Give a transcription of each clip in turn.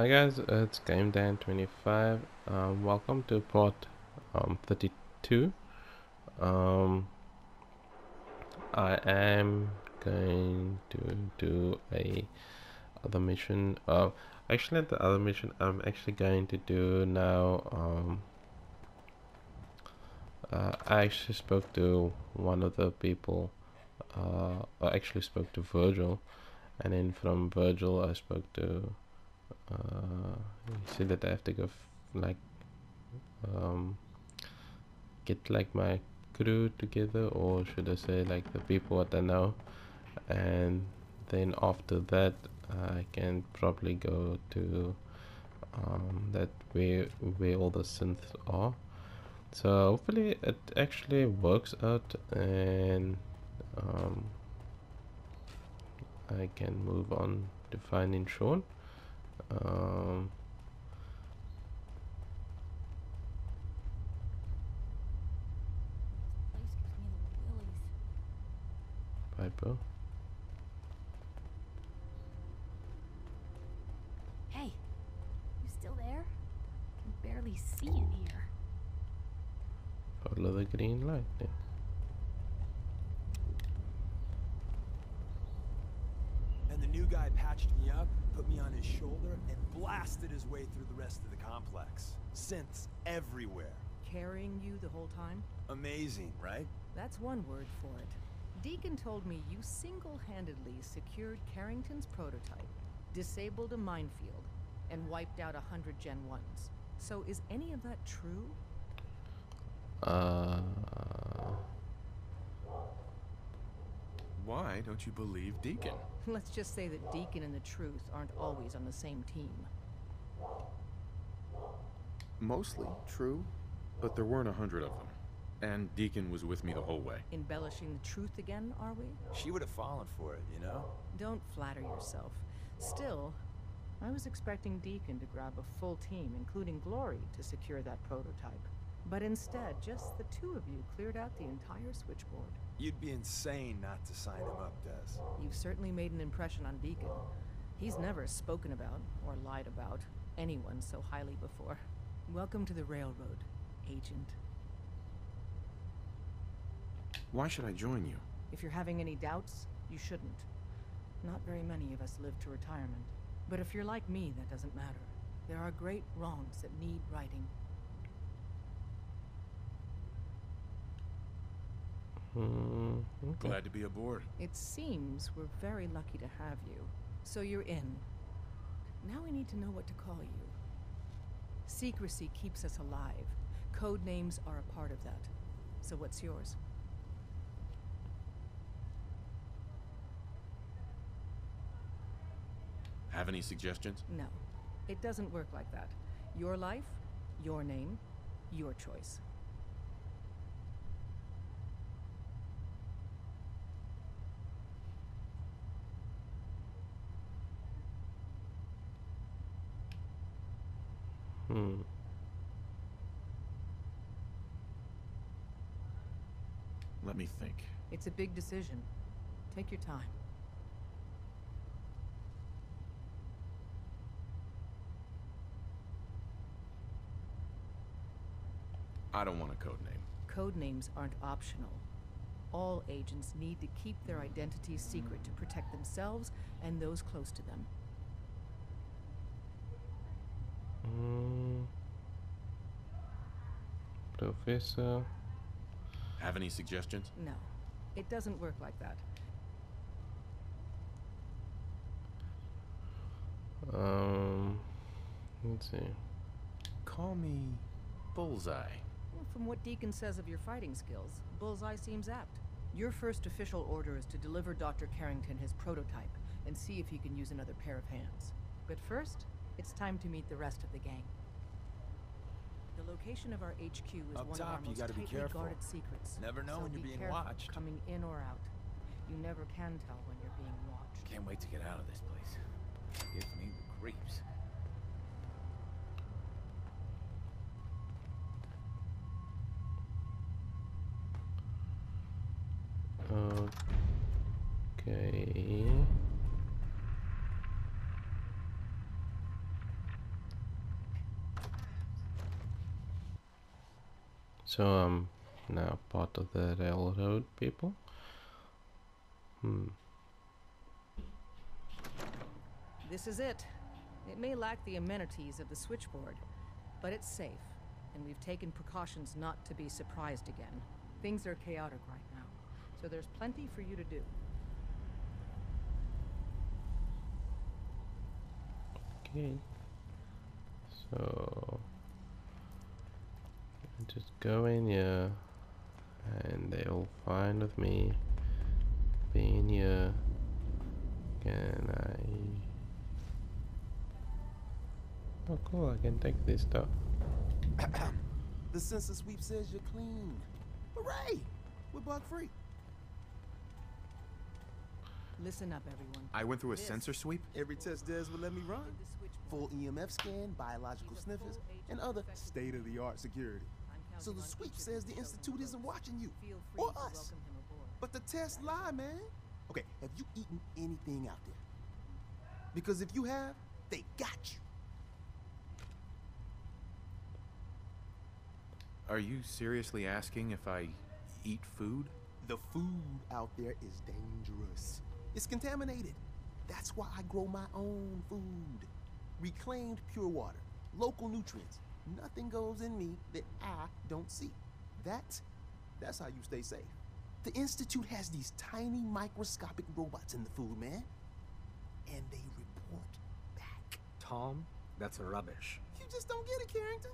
Hi guys, it's GameDan25. Welcome to part 32. Um, I am going to do a other mission. Actually, the other mission I'm actually going to do now. I actually spoke to one of the people. I actually spoke to Virgil, and then from Virgil I spoke to. He said that I have to go um, get like my crew together, or should I say like the people that I know, and then after that I can probably go to that where all the synths are. So hopefully it actually works out, and um, I can move on to finding Sean. um, Place gives me the willies. Piper. Hey, you still there? I can barely see in here. Follow the green light. Yeah. And the new guy patched me up, put me on his shoulder, and blasted his way through the rest of the complex. Synths everywhere. Carrying you the whole time? Amazing, right? That's one word for it. Deacon told me you single-handedly secured Carrington's prototype, disabled a minefield, and wiped out 100 Gen 1s. So is any of that true? Why don't you believe Deacon? Let's just say that Deacon and the Truth aren't always on the same team. Mostly true, but there weren't 100 of them. And Deacon was with me the whole way. Embellishing the truth again, are we? She would have fallen for it, you know? Don't flatter yourself. Still, I was expecting Deacon to grab a full team, including Glory, to secure that prototype. But instead, just the two of you cleared out the entire switchboard. You'd be insane not to sign him up, Des. You've certainly made an impression on Deacon. He's never spoken about, or lied about, anyone so highly before. Welcome to the Railroad, Agent. Why should I join you? If you're having any doubts, you shouldn't. Not very many of us live to retirement. But if you're like me, that doesn't matter. There are great wrongs that need righting. Okay. Glad to be aboard. It seems we're very lucky to have you. So you're in. Now we need to know what to call you. Secrecy keeps us alive. Code names are a part of that. So what's yours? Have any suggestions? No. It doesn't work like that. Your life, your name, your choice. Let me think. It's a big decision. Take your time. I don't want a code name. Code names aren't optional. All agents need to keep their identities secret to protect themselves and those close to them. Professor. Have any suggestions? No. It doesn't work like that. Let's see. Call me Bullseye. Well, from what Deacon says of your fighting skills, Bullseye seems apt. Your first official order is to deliver Dr. Carrington his prototype and see if he can use another pair of hands. But first, it's time to meet the rest of the gang. The location of our HQ is Up one top, of our you most gotta be tightly careful. guarded secrets. Never know So when you're be being careful watched. coming in or out. You never can tell when you're being watched. Can't wait to get out of this place. Gives me the creeps. Okay. So I'm now part of the railroad people. This is it. It may lack the amenities of the switchboard, but it's safe, and we've taken precautions not to be surprised again. Things are chaotic right now, so there's plenty for you to do. Okay. So I just go in here, and they'll fine with me being here. Can I? Oh, cool! I can take this stuff. The census sweep says you're clean. Hooray! We're bug free. Listen up, everyone. I went through a sensor sweep? Every test Des would let me run. The switchboard. Full EMF scan, biological sniffers, and other state-of-the-art security. I'm So counting the on sweep each of says you the to show Institute him isn't the watching you, Feel free or to us. welcome him aboard. But the tests lie, man. Okay, have you eaten anything out there? Because if you have, they got you. Are you seriously asking if I eat food? The food out there is dangerous. It's contaminated. That's why I grow my own food. Reclaimed pure water, local nutrients. Nothing goes in me that I don't see. That's how you stay safe. The Institute has these tiny microscopic robots in the food, man. And they report back. Tom, that's rubbish. You just don't get it, Carrington.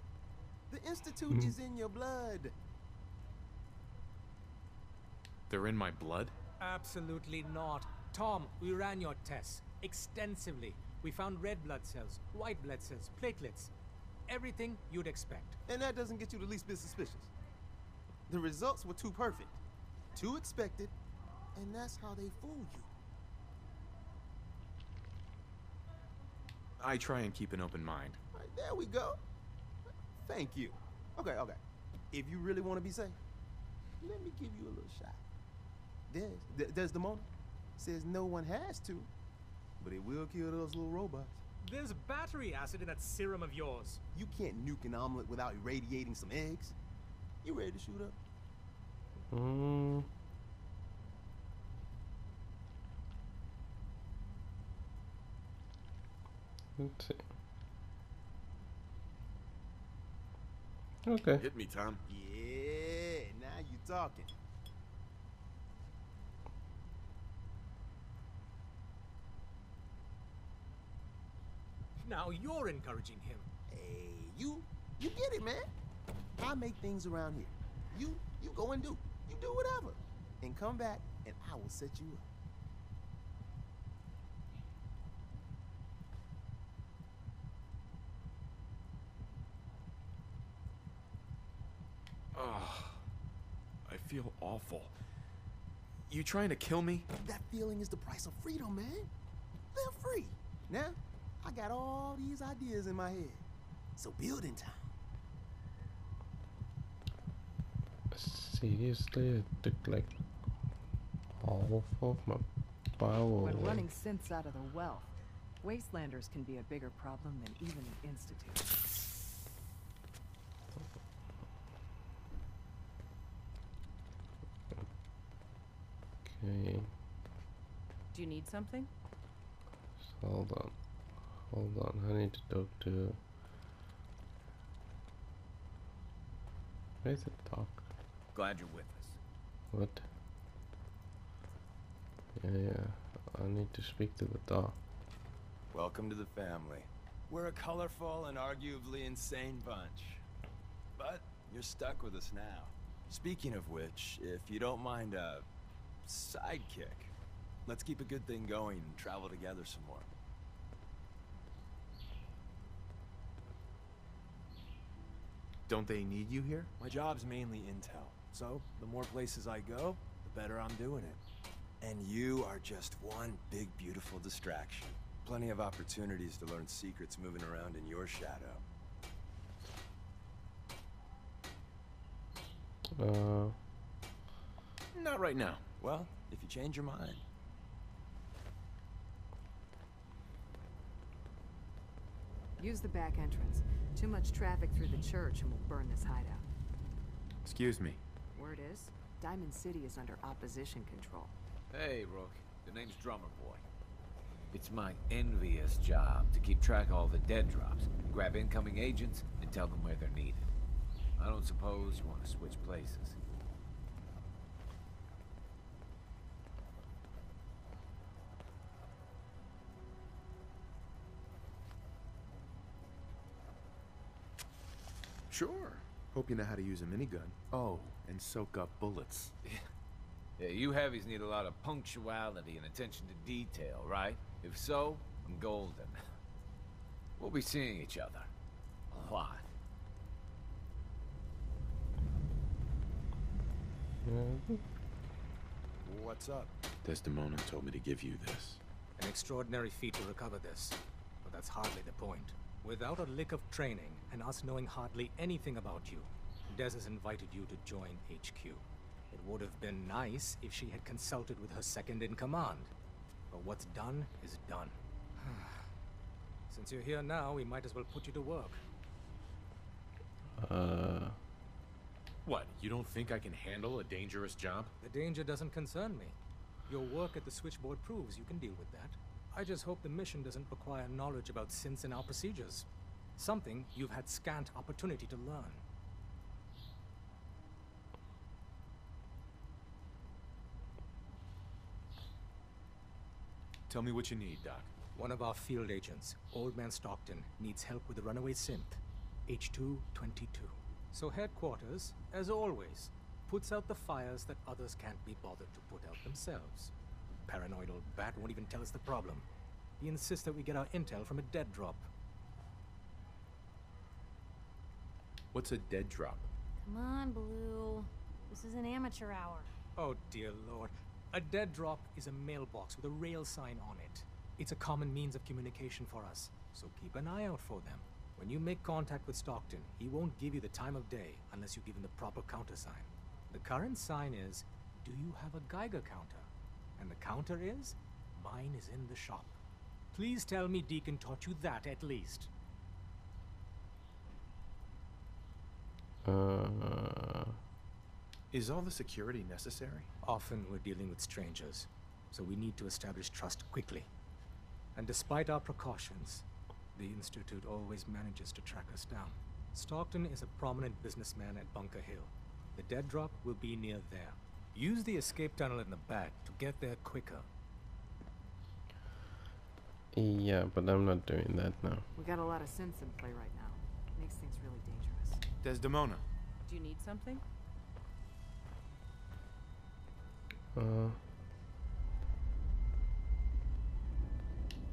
The Institute is in your blood. They're in my blood? Absolutely not. Tom, we ran your tests extensively. We found red blood cells, white blood cells, platelets. Everything you'd expect. And that doesn't get you the least bit suspicious. The results were too perfect, too expected, and that's how they fool you. I try and keep an open mind. All right, there we go. Thank you. Okay. If you really want to be safe, let me give you a little shot. Desdemona says no one has to, but it will kill those little robots. There's battery acid in that serum of yours. You can't nuke an omelet without irradiating some eggs. You ready to shoot up? Let's see. Okay. Hit me, Tom. Yeah, now you talking. Now you're encouraging him. Hey, you get it, man. I make things around here. You go and do whatever, and come back, and I will set you up. I feel awful. You trying to kill me? That feeling is the price of freedom, man. Live free. Now, I got all these ideas in my head. So building time. Seriously, it took like half of my power When away. running synths out of the wealth, wastelanders can be a bigger problem than even an institute. Okay, Do you need something? hold on. I need to talk to. Where's the talk? Glad you're with us. What? Yeah. I need to speak to the dog. Welcome to the family. We're a colorful and arguably insane bunch. But you're stuck with us now. Speaking of which, if you don't mind a sidekick, let's keep a good thing going and travel together some more. Don't they need you here? My job's mainly intel, so the more places I go, the better I'm doing it. And you are just one big, beautiful distraction. Plenty of opportunities to learn secrets moving around in your shadow. Not right now. Well, if you change your mind. Use the back entrance. Too much traffic through the church and we'll burn this hideout. Excuse me. Word is, Diamond City is under opposition control. Hey, Rook. The name's Drummer Boy. It's my envious job to keep track of all the dead drops, grab incoming agents, and tell them where they're needed. I don't suppose you want to switch places. Sure. Hope you know how to use a minigun. Oh, and soak up bullets. Yeah, you heavies need a lot of punctuality and attention to detail, right? If so, I'm golden. We'll be seeing each other. A lot. What's up? Desdemona told me to give you this. An extraordinary feat to recover this. But that's hardly the point. Without a lick of training, and us knowing hardly anything about you, Des has invited you to join HQ. It would have been nice if she had consulted with her second-in-command. But what's done is done. Since you're here now, we might as well put you to work. What, you don't think I can handle a dangerous job? The danger doesn't concern me. Your work at the switchboard proves you can deal with that. I just hope the mission doesn't require knowledge about synths and our procedures. Something you've had scant opportunity to learn. Tell me what you need, Doc. One of our field agents, Old Man Stockton, needs help with a runaway synth. H222. So headquarters, as always, puts out the fires that others can't be bothered to put out themselves. Paranoid old bat won't even tell us the problem. He insists that we get our intel from a dead drop. What's a dead drop? Come on, Blue. This is an amateur hour. Oh dear lord. A dead drop is a mailbox with a rail sign on it. It's a common means of communication for us, so keep an eye out for them. When you make contact with Stockton, he won't give you the time of day unless you give him the proper countersign. The current sign is, do you have a Geiger counter? And the counter is, mine is in the shop. Please tell me Deacon taught you that at least. Is all the security necessary? Often we're dealing with strangers, so we need to establish trust quickly. And despite our precautions, the Institute always manages to track us down. Stockton is a prominent businessman at Bunker Hill. The dead drop will be near there. Use the escape tunnel in the back to get there quicker. Yeah, but I'm not doing that now. We got a lot of synths in play right now. Makes things really dangerous. Desdemona. Do you need something?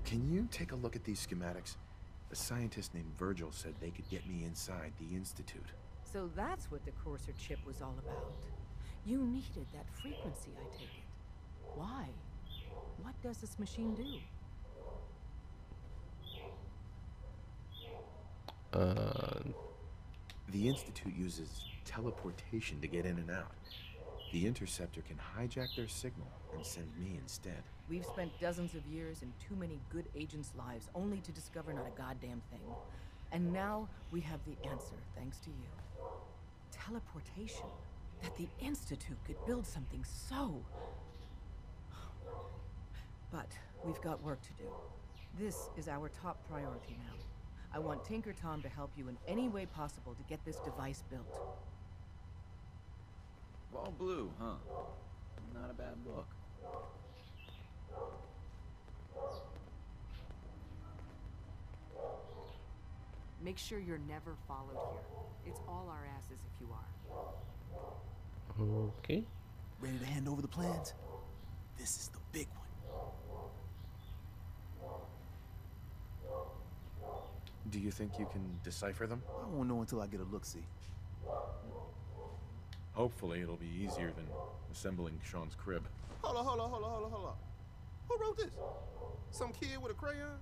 Can you take a look at these schematics? A scientist named Virgil said they could get me inside the Institute. So that's what the Courser chip was all about. You needed that frequency, I take it. Why? What does this machine do? The Institute uses teleportation to get in and out. The Interceptor can hijack their signal and send me instead. We've spent dozens of years and too many good agents' lives only to discover not a goddamn thing. And now we have the answer, thanks to you. Teleportation. That the Institute could build something so... But we've got work to do. This is our top priority now. I want Tinker Tom to help you in any way possible to get this device built. All blue, huh? Not a bad look. Make sure you're never followed here. It's all our asses if you are. Okay. Ready to hand over the plans? This is the big one. Do you think you can decipher them? I won't know until I get a look-see. Hopefully it'll be easier than assembling Sean's crib. Hold on. Who wrote this? Some kid with a crayon?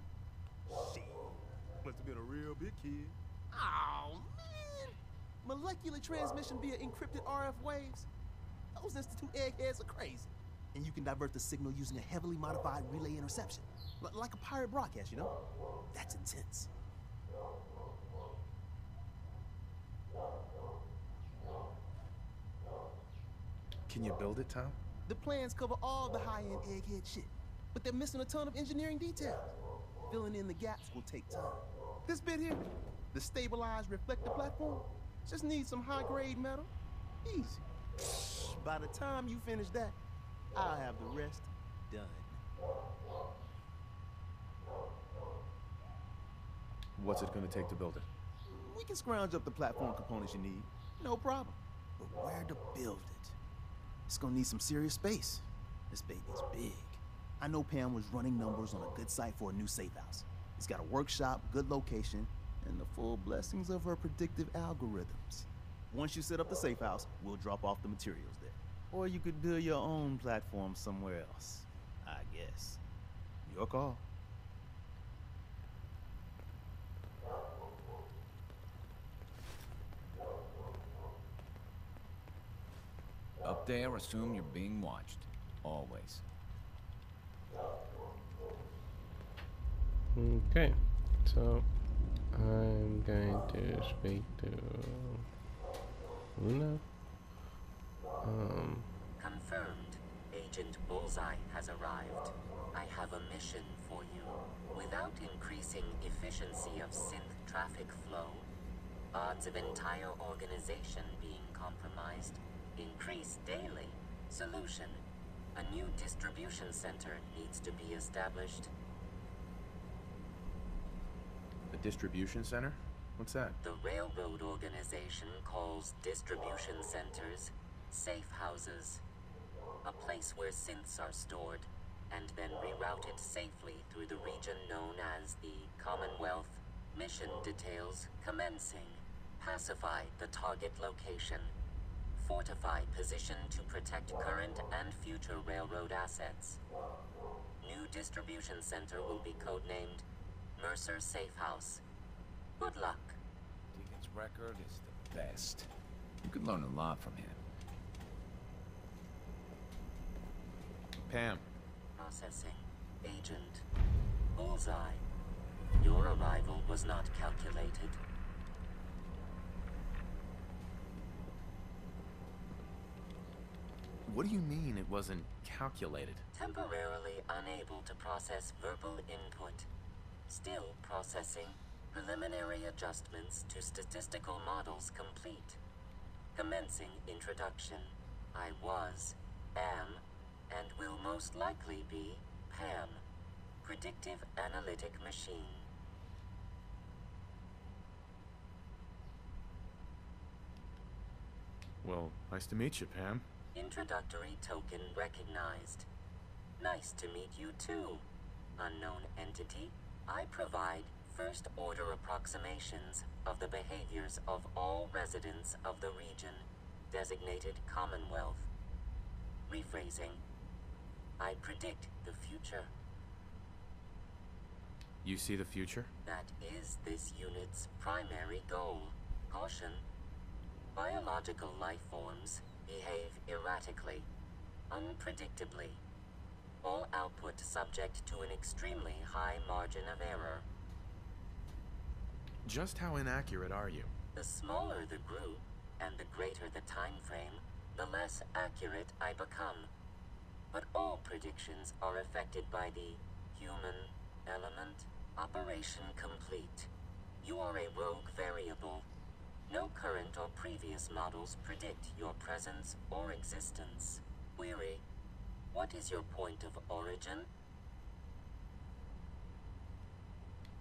Shit. Must have been a real big kid. Oh, man. Molecular transmission via encrypted RF waves? Those Institute eggheads are crazy. And you can divert the signal using a heavily modified relay interception. Like a pirate broadcast, you know? That's intense. Can you build it, Tom? The plans cover all the high-end egghead shit, but they're missing a ton of engineering details. Filling in the gaps will take time. This bit here, the stabilized reflector platform, just needs some high-grade metal. Easy. By the time you finish that, I'll have the rest done. What's it gonna take to build it? We can scrounge up the platform components you need, no problem. But where to build it? It's gonna need some serious space. This baby's big. I know Pam was running numbers on a good site for a new safe house. It's got a workshop, good location, and the full blessings of her predictive algorithms. Once you set up the safe house, we'll drop off the materials there. Or you could build your own platform somewhere else, I guess. Your call. Up there, assume you're being watched. Always. Okay, so I'm going to speak to Luna. Confirmed. Agent Bullseye has arrived. I have a mission for you. Without increasing efficiency of synth traffic flow, odds of entire organization being compromised increase daily. Solution: a new distribution center needs to be established. A distribution center? What's that? The railroad organization calls distribution centers safe houses. A place where synths are stored and then rerouted safely through the region known as the Commonwealth. Mission details commencing. Pacify the target location. Fortify position to protect current and future railroad assets. New distribution center will be codenamed Mercer Safehouse. Good luck. Deacon's record is the best. You could learn a lot from him. Pam. Processing. Agent. Bullseye. Your arrival was not calculated. What do you mean it wasn't calculated? Temporarily unable to process verbal input. Still processing. Preliminary adjustments to statistical models complete. Commencing introduction. I was, am, and will most likely be Pam. Predictive Analytic Machine. Well, nice to meet you, Pam. Introductory token recognized. Nice to meet you too. Unknown entity, I provide first-order approximations of the behaviors of all residents of the region, designated Commonwealth. Rephrasing. I predict the future. You see the future? That is this unit's primary goal. Caution. Biological life forms behave erratically, unpredictably. All output subject to an extremely high margin of error. Just how inaccurate are you? The smaller the group, and the greater the time frame, the less accurate I become. But all predictions are affected by the human element. Operation complete. You are a rogue variable. No current or previous models predict your presence or existence. Query: what is your point of origin?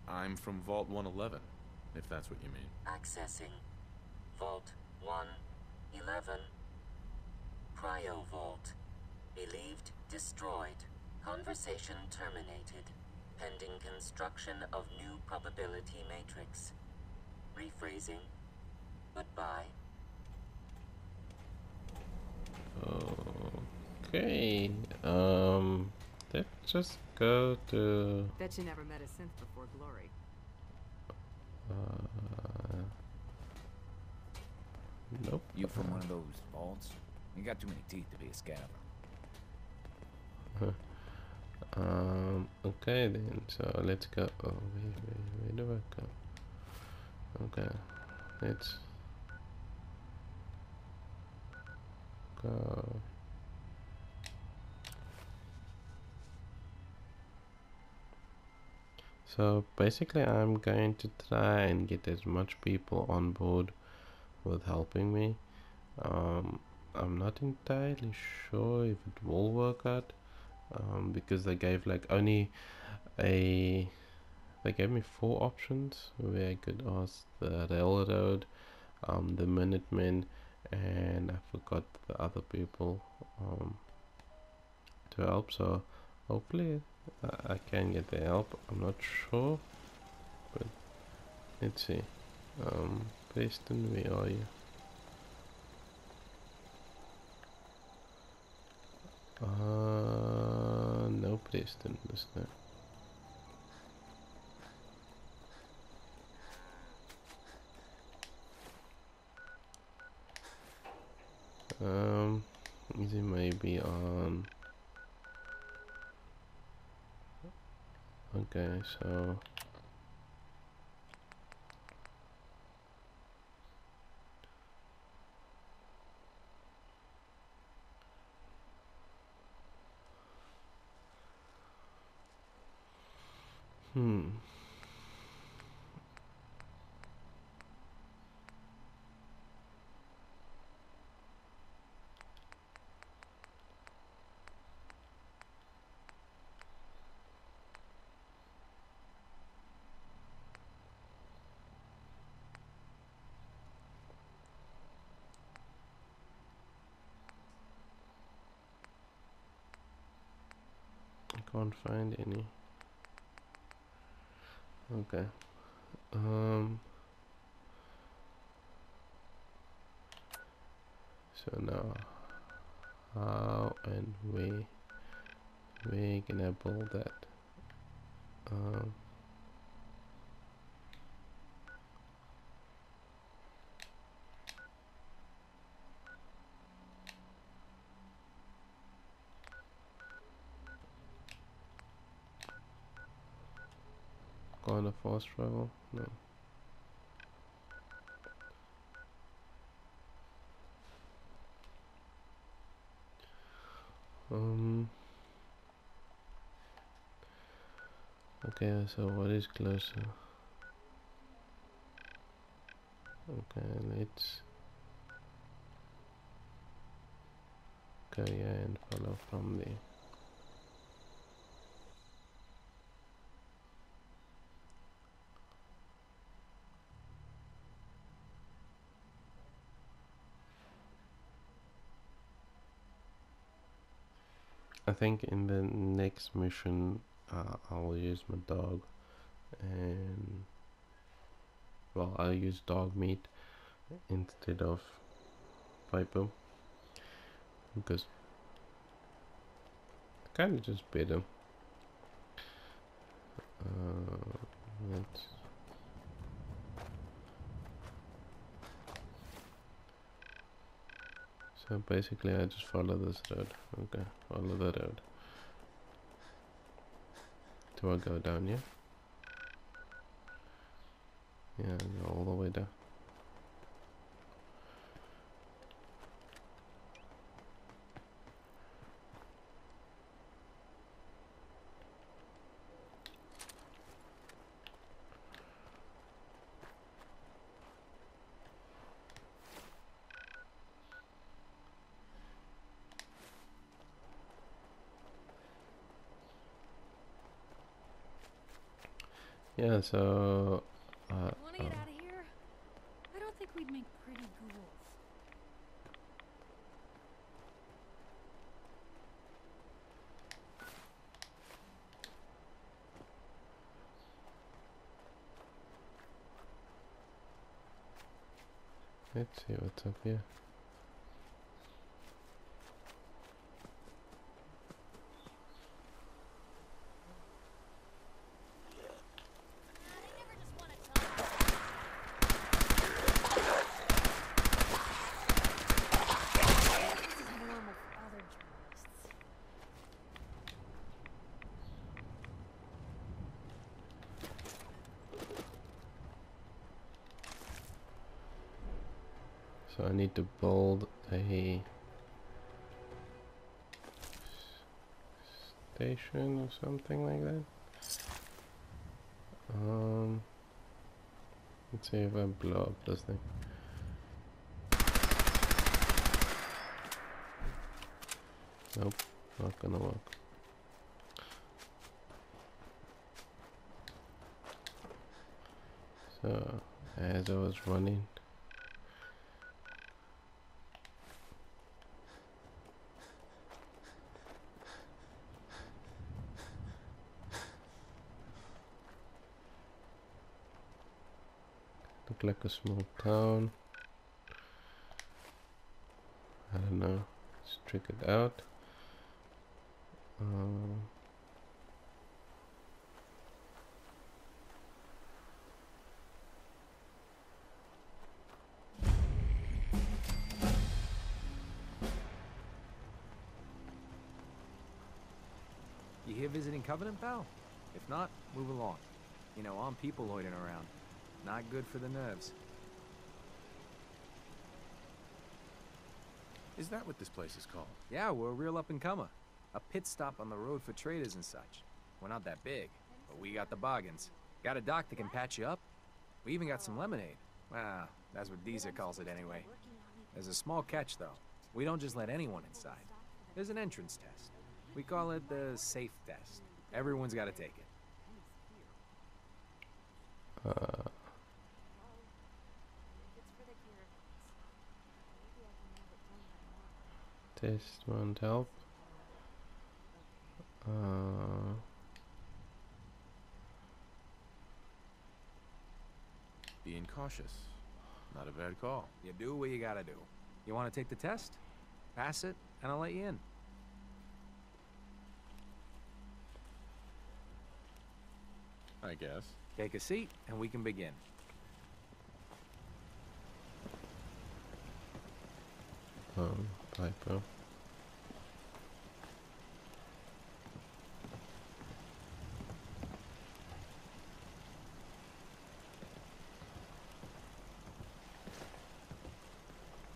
I'm from Vault 111, if that's what you mean. Accessing. Vault 111. Cryo Vault. Believed destroyed. Conversation terminated. Pending construction of new probability matrix. Rephrasing. Goodbye. Okay, let's just go to Bet you never met a synth before Glory. nope. You from one of those vaults? You got too many teeth to be a scabber. Okay then, so let's go. Oh, where do I go? Okay, let's go So basically I'm going to try and get as much people on board with helping me. I'm not entirely sure if it will work out, because they gave like only a they gave me 4 options where I could ask the railroad, the Minutemen, and I forgot the other people to help. So hopefully I can get the help. I'm not sure, but let's see. Preston, where are you? No Preston, there's no. Is it maybe on? Okay, so I can't find any. Okay. So now, how and where can I build that? Kind of fast travel? No. Okay, so what is closer? Okay, let's go here and follow from there. I think in the next mission I'll use my dog, and well, I'll use dog meat instead of Piper, because kind of just better. Let's so basically I just follow this road. Okay, follow the road. Do I go down here? Yeah, go all the way down. Yeah, so Want to get out of here? I don't think we'd make pretty ghouls. let's see what's up here. So I need to build a station or something like that. Let's see if I blow up this thing. Nope, not gonna work. So, as I was running, looked like a small town. I don't know, let's check it out. You here visiting Covenant, pal? If not, move along. You know, armed people loitering around. Not good for the nerves. Is that what this place is called? Yeah, we're a real up-and-comer. A pit stop on the road for traders and such. We're not that big, but we got the bargains. Got a dock that can patch you up. We even got some lemonade. Well, that's what Deezer calls it anyway. There's a small catch, though. We don't just let anyone inside. There's an entrance test. We call it the safe test. Everyone's got to take it. Test won't help. Being cautious. Not a bad call. You do what you gotta do. You want to take the test? Pass it, and I'll let you in. I guess. Take a seat, and we can begin. Typo.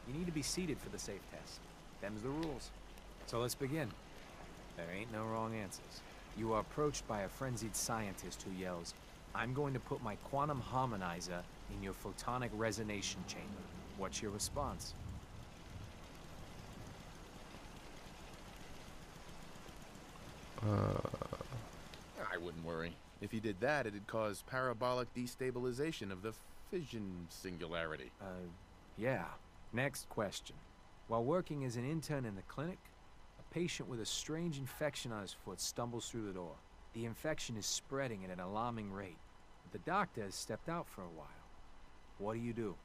You need to be seated for the safe test. Them's the rules. So let's begin. There ain't no wrong answers. You are approached by a frenzied scientist who yells, "I'm going to put my quantum harmonizer in your photonic resonation chamber." What's your response? I wouldn't worry. If he did that, it'd cause parabolic destabilization of the fission singularity. Yeah. Next question. While working as an intern in the clinic, a patient with a strange infection on his foot stumbles through the door. The infection is spreading at an alarming rate. The doctor has stepped out for a while. What do you do?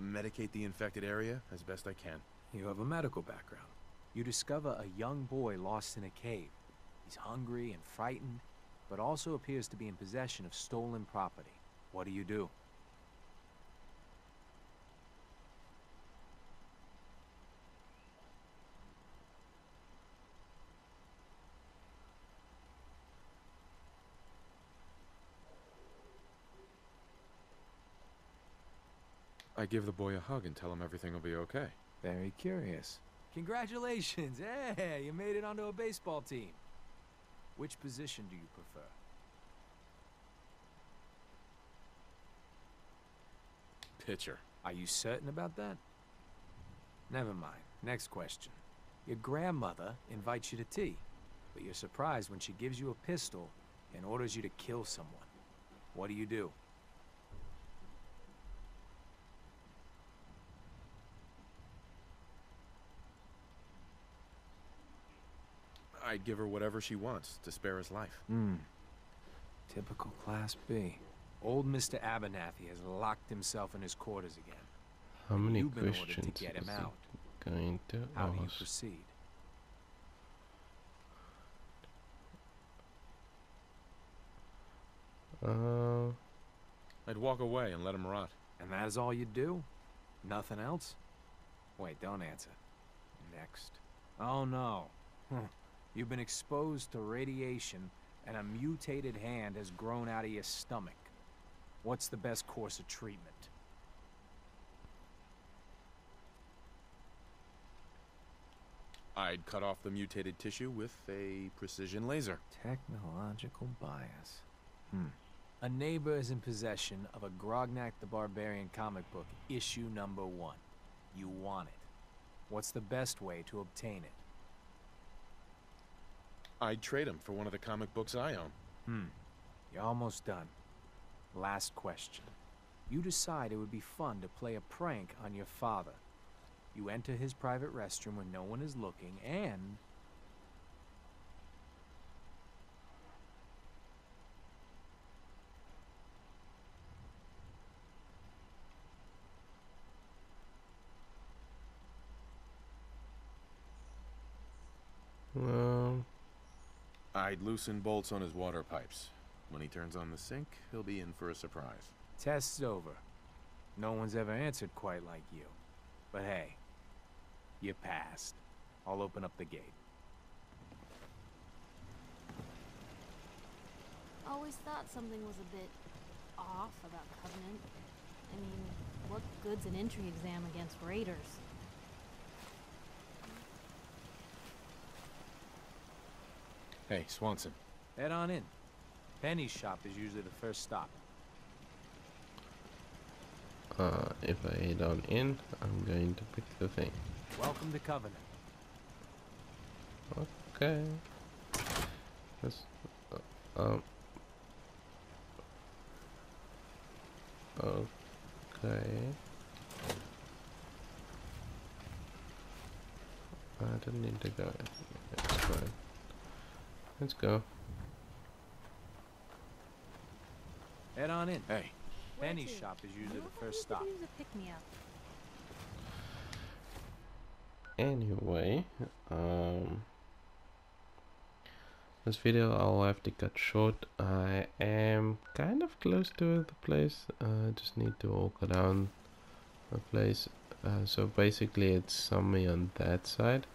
Medicate the infected area as best I can. You have a medical background. You discover a young boy lost in a cave. He's hungry and frightened, but also appears to be in possession of stolen property. What do you do? I give the boy a hug and tell him everything will be okay. Very curious. Congratulations! Hey, you made it onto a baseball team. Which position do you prefer? Pitcher. Are you certain about that? Never mind. Next question. Your grandmother invites you to tea, but you're surprised when she gives you a pistol and orders you to kill someone. What do you do? I'd give her whatever she wants to spare his life. Typical Class B. Old Mr. Abernathy has locked himself in his quarters again. How many You've been ordered questions to get him is out. it going to How do you ask? proceed? I'd walk away and let him rot. And that is all you do? Nothing else? Wait, don't answer. Next. Oh no. You've been exposed to radiation and a mutated hand has grown out of your stomach. What's the best course of treatment? I'd cut off the mutated tissue with a precision laser. Technological bias. A neighbor is in possession of a Grognak the Barbarian comic book, issue number 1. You want it. What's the best way to obtain it? I'd trade him for one of the comic books I own. You're almost done. Last question. You decide it would be fun to play a prank on your father. You enter his private restroom when no one is looking, and... I'd loosen bolts on his water pipes. When he turns on the sink, he'll be in for a surprise. Test's over. No one's ever answered quite like you. But hey, you passed. I'll open up the gate. Always thought something was a bit off about Covenant. I mean, what good's an entry exam against raiders? Hey, Swanson. Head on in. Penny's shop is usually the first stop. If I head on in, I'm going to pick the thing. Welcome to Covenant. Okay. Let's, okay. I don't need to go. It's fine. Let's go. Head on in. Hey. Penny's shop is usually the first stop. Use a pick-me-up. Anyway, this video I'll have to cut short. I am kind of close to the place. Just need to walk around the place. So basically it's somewhere on that side.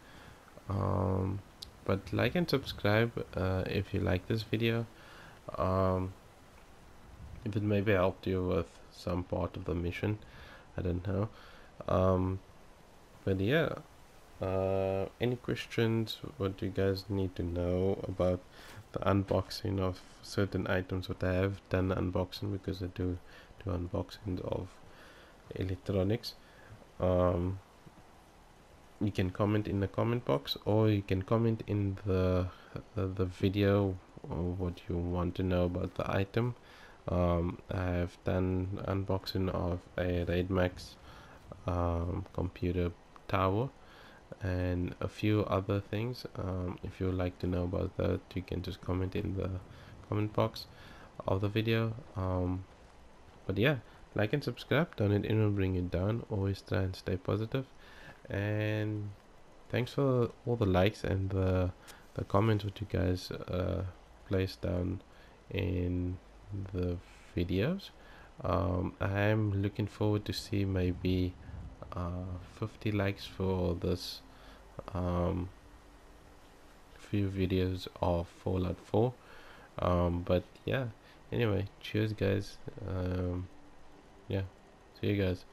But like and subscribe if you like this video. If it maybe helped you with some part of the mission, I don't know. But yeah, any questions? What do you guys need to know about the unboxing of certain items? What I have done unboxing, because I do unboxings of electronics. You can comment in the comment box, or you can comment in the video what you want to know about the item. I have done unboxing of a Raidmax computer tower and a few other things. If you would like to know about that, you can just comment in the comment box of the video. But yeah, like and subscribe. Don't let anyone bring you down. Always try and stay positive. And thanks for all the likes and the comments that you guys placed down in the videos. I'm looking forward to see maybe 50 likes for this few videos of Fallout 4. But yeah, anyway, cheers guys. Yeah, see you guys.